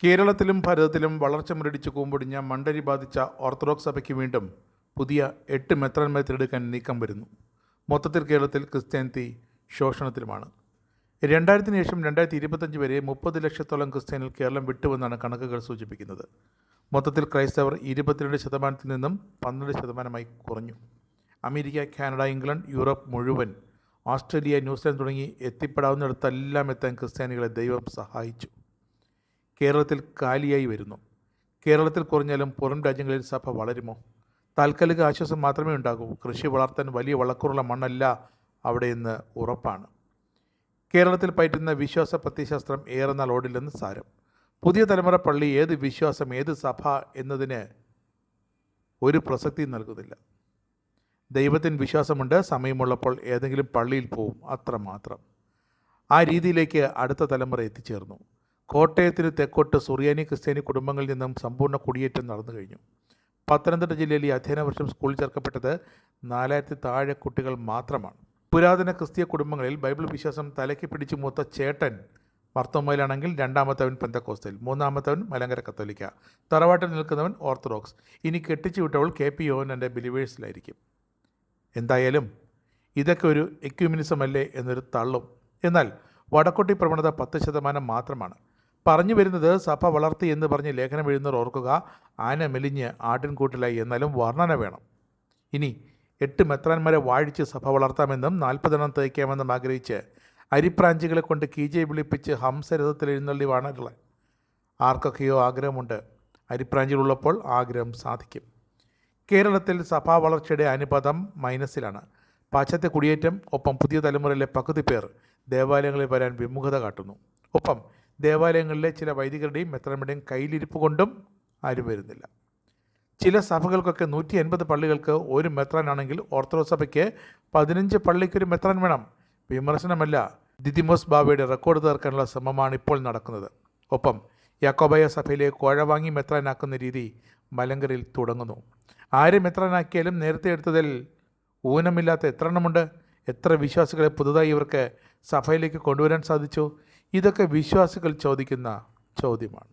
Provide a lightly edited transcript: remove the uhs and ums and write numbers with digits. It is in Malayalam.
കേരളത്തിലും ഭാരതത്തിലും വളർച്ച മുരടിച്ച് കൂമ്പൊടിഞ്ഞ മണ്ടരി ബാധിച്ച ഓർത്തഡോക്സ് സഭയ്ക്ക് വീണ്ടും പുതിയ 8 മെത്രാന്മാരെ തിരഞ്ഞെടുക്കാൻ നീക്കം വരുന്നു. മൊത്തത്തിൽ കേരളത്തിൽ ക്രിസ്ത്യാനിറ്റി ശോഷണത്തിലുമാണ്. 2000-ന് ശേഷം 2025 വരെ 30 ലക്ഷത്തോളം ക്രിസ്ത്യാനികൾ കേരളം വിട്ടുവെന്നാണ് കണക്കുകൾ സൂചിപ്പിക്കുന്നത്. മൊത്തത്തിൽ ക്രൈസ്തവർ 22% നിന്നും 12% കുറഞ്ഞു. അമേരിക്ക, കാനഡ, ഇംഗ്ലണ്ട്, യൂറോപ്പ് മുഴുവൻ, ഓസ്ട്രേലിയ, ന്യൂസിലാൻഡ് തുടങ്ങി എത്തിപ്പെടാവുന്നിടത്തെല്ലാം എത്താൻ ക്രിസ്ത്യാനികളെ ദൈവം സഹായിച്ചു. കേരളത്തിൽ കാലിയായി വരുന്നു. കേരളത്തിൽ കുറഞ്ഞാലും പുറം രാജ്യങ്ങളിൽ സഭ വളരുമോ? താൽക്കാലിക ആശ്വാസം മാത്രമേ ഉണ്ടാകൂ. കൃഷി വളർത്താൻ വലിയ വളക്കൂറുള്ള മണ്ണല്ല അവിടെയെന്ന് ഉറപ്പാണ്. കേരളത്തിൽ പയറ്റുന്ന വിശ്വാസ പ്രത്യയശാസ്ത്രം ഏറെ നാൾ ഓടില്ലെന്ന് സാരം. പുതിയ തലമുറ പള്ളി ഏത് വിശ്വാസം, ഏത് സഭ എന്നതിന് ഒരു പ്രസക്തി നൽകുന്നില്ല. ദൈവത്തിന് വിശ്വാസമുണ്ട്, സമയമുള്ളപ്പോൾ ഏതെങ്കിലും പള്ളിയിൽ പോവും, അത്രമാത്രം. ആ രീതിയിലേക്ക് അടുത്ത തലമുറ എത്തിച്ചേർന്നു. കോട്ടയത്തിന് തെക്കോട്ട് സുറിയാനി ക്രിസ്ത്യാനി കുടുംബങ്ങളിൽ നിന്നും സമ്പൂർണ്ണ കുടിയേറ്റം നടന്നു കഴിഞ്ഞു. പത്തനംതിട്ട ജില്ലയിൽ ഈ അധ്യയന വർഷം സ്കൂളിൽ ചേർക്കപ്പെട്ടത് 4000 താഴെ കുട്ടികൾ മാത്രമാണ്. പുരാതന ക്രിസ്തീയ കുടുംബങ്ങളിൽ ബൈബിൾ വിശ്വാസം തലയ്ക്ക് പിടിച്ചു മൂത്ത ചേട്ടൻ മർത്തോമയിലാണെങ്കിൽ രണ്ടാമത്തവൻ പെന്തക്കോസ്തൽ, മൂന്നാമത്തവൻ മലങ്കര കത്തോലിക്ക, തറവാട്ടിൽ നിൽക്കുന്നവൻ ഓർത്തഡോക്സ്, ഇനി കെട്ടിച്ചു വിട്ടവൾ KP യോഹന്നാൻ്റെ ബിലീവേഴ്സിലായിരിക്കും. എന്തായാലും ഇതൊക്കെ ഒരു എക്യുമിനിസം അല്ലേ എന്നൊരു തള്ളും. എന്നാൽ വടക്കോട്ടി പ്രവണത 10% മാത്രമാണ്. പറഞ്ഞു വരുന്നത് സഭ വളർത്തി എന്ന് പറഞ്ഞ് ലേഖനം എഴുതുന്നവർ ഓർക്കുക, ആന മെലിഞ്ഞ് ആട്ടിൻകൂട്ടിലായി, എന്നാലും വർണ്ണന വേണം. ഇനി 8 മെത്രാന്മാരെ വാഴിച്ച് സഭ വളർത്താമെന്നും 40 എണ്ണം തയ്ക്കാമെന്നും ആഗ്രഹിച്ച് അരിപ്രാഞ്ചികളെ കൊണ്ട് കീജയെ വിളിപ്പിച്ച് ഹംസരഥത്തിൽ എഴുന്നള്ളി വാണകളെ ആർക്കൊക്കെയോ ആഗ്രഹമുണ്ട്. അരിപ്രാഞ്ചികളുള്ളപ്പോൾ ആഗ്രഹം സാധിക്കും. കേരളത്തിൽ സഭാ വളർച്ചയുടെ അനുപാതം മൈനസിലാണ്. പാശ്ചാത്യ കുടിയേറ്റം, ഒപ്പം പുതിയ തലമുറയിലെ പകുതി പേർ ദേവാലയങ്ങളിൽ വരാൻ വിമുഖത കാട്ടുന്നു. ഒപ്പം ദേവാലയങ്ങളിലെ ചില വൈദികരുടെയും മെത്രാന്മാരുടെയും കയ്യിലിരിപ്പ് കൊണ്ടും ആരും വരുന്നില്ല. ചില സഭകൾക്കൊക്കെ 180 പള്ളികൾക്ക് ഒരു മെത്രാനാണെങ്കിൽ ഓർത്തഡോക്സ് സഭയ്ക്ക് 15 പള്ളിക്കൊരു മെത്രാൻ വേണം. വിമർശനമല്ല, ദിദിമോസ് ബാവയുടെ റെക്കോർഡ് തീർക്കാനുള്ള ശ്രമമാണ് ഇപ്പോൾ നടക്കുന്നത്. ഒപ്പം യാക്കോബായ സഭയിലെ കോഴ വാങ്ങി മെത്രാനാക്കുന്ന രീതി മലങ്കരയിൽ തുടങ്ങുന്നു. ആരെ മെത്രാനാക്കിയാലും നേരത്തെ എടുത്തതിൽ ഊനമില്ലാത്ത എത്ര എണ്ണമുണ്ട്? എത്ര വിശ്വാസികളെ പുതുതായി ഇവർക്ക് സഭയിലേക്ക് കൊണ്ടുവരാൻ സാധിച്ചു? ഇതൊക്കെ വിശ്വാസികൾ ചോദിക്കുന്ന ചോദ്യമാണ്.